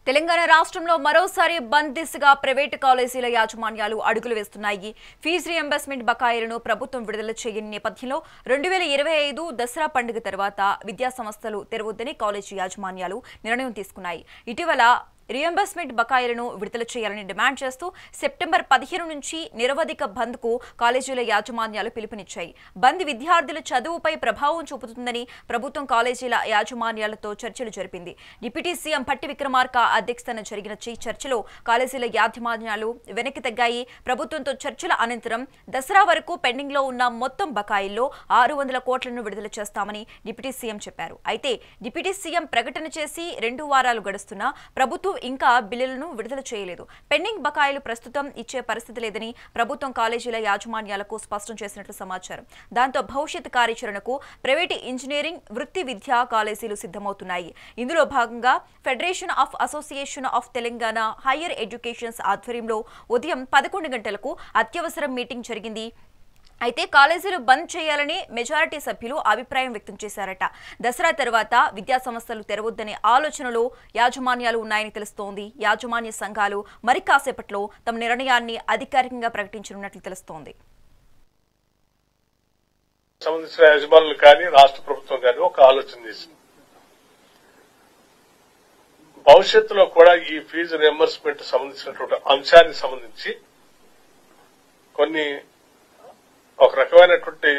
తెలంగాణ రాష్ట్రంలో మరోసారి బంద్ దిశగా ప్రైవేటు కాలేజీల యాజమాన్యాలు అడుగులు వేస్తున్నాయి. ఫీజు రీయింబర్స్మెంట్ బకాయిలను ప్రభుత్వం విడుదల చేయని నేపథ్యంలో 2025 దసరా పండుగ తర్వాత విద్యా సంస్థలు తెరవొద్దని కాలేజీ యాజమాన్యాలు నిర్ణయం తీసుకున్నాయి. ఇటీవల రీయింబర్స్మెంట్ బకాయిలను విడుదల చేయాలని డిమాండ్ చేస్తూ సెప్టెంబర్ 15 నుంచి నిరవధిక బంద్కు కాలేజీల యాజమాన్యాలు పిలుపునిచ్చాయి. బంద్ విద్యార్థుల చదువుపై ప్రభావం చూపుతుందని ప్రభుత్వం కాలేజీల యాజమాన్యాలతో చర్చలు జరిపింది. డిప్యూటీ సీఎం భట్టి విక్రమార్క అధ్యక్షతన జరిగిన చర్చలో కాలేజీల యాజమాన్యాలు వెనక్కి తగ్గాయి. ప్రభుత్వంతో చర్చల అనంతరం దసరా వరకు పెండింగ్లో ఉన్న మొత్తం బకాయిల్లో 600 కోట్లను విడుదల చేస్తామని డిప్యూటీ సీఎం చెప్పారు. అయితే డిప్యూటీ సీఎం ప్రకటన చేసి 2 వారాలు గడుస్తున్నా ప్రభుత్వం ఇంకా బిల్లులను విడుదల చేయలేదు. పెండింగ్ బకాయిలు ప్రస్తుతం ఇచ్చే పరిస్థితి లేదని ప్రభుత్వం కాలేజీల యాజమాన్యాలకు స్పష్టం చేసినట్లు సమాచారం. దాంతో భవిష్యత్ కార్యాచరణకు ప్రైవేటు ఇంజనీరింగ్, వృత్తి విద్యా కాలేజీలు సిద్ధమవుతున్నాయి. ఇందులో భాగంగా federation of association of Telangana hire educations ఆధ్వర్యంలో ఉదయం 11 గంటలకు అత్యవసర మీటింగ్ జరిగింది. అయితే కాలేజీలు బంద్ చేయాలని మెజారిటీ సభ్యులు అభిప్రాయం వ్యక్తం చేశారట. దసరా తర్వాత విద్యా సంస్థలు తెరవొద్దనే ఆలోచనలో యాజమాన్యాలు ఉన్నాయని తెలుస్తోంది. యాజమాన్య సంఘాలు మరి కాసేపట్లో తమ నిర్ణయాన్ని అధికారికంగా ప్రకటించనున్నట్లు తెలుస్తోంది. సంబంధించిన యజమానులు కానీ రాష్ట్ర ప్రభుత్వం కానీ ఒక ఆలోచన చేసింది. భవిష్యత్తులో కూడా ఈ ఫీజు రియంబర్స్మెంట్ సంబంధించినటువంటి అంశానికి సంబంధించి కొన్ని ఒక రకమైనటువంటి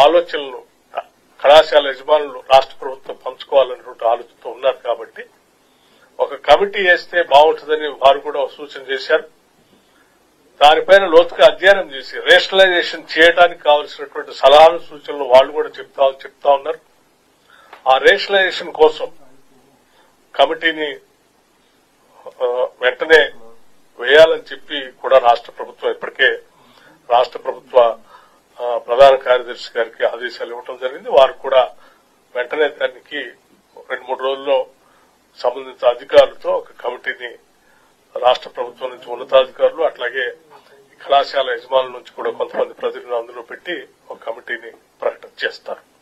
ఆలోచనలు కళాశాల యజమానులు రాష్ట్ర ప్రభుత్వం పంచుకోవాలనేటువంటి ఆలోచనతో ఉన్నారు. కాబట్టి ఒక కమిటీ వేస్తే బాగుంటుందని వారు కూడా సూచన చేశారు. దానిపైన లోతుగా అధ్యయనం చేసి రేషనలైజేషన్ చేయడానికి కావాల్సినటువంటి సలహాలు, సూచనలు వాళ్ళు కూడా చెప్తా ఉన్నారు. ఆ రేషనలైజేషన్ కోసం కమిటీని వెంటనే వేయాలని చెప్పి కూడా రాష్ట్ర ప్రభుత్వం ఇప్పటికే రాష్ట్ర ప్రభుత్వ ప్రధాన కార్యదర్శి గారికి ఆదేశాలు ఇవ్వడం జరిగింది. వారు కూడా వెంటనే దానికి 2-3 రోజుల్లో సంబంధిత అధికారులతో ఒక కమిటీని రాష్ట్ర ప్రభుత్వం నుంచి ఉన్నతాధికారులు, అట్లాగే కళాశాల యజమానుల నుంచి కూడా కొంతమంది ప్రతినిధులు అందులో పెట్టి ఒక కమిటీని ప్రకటన చేస్తారు.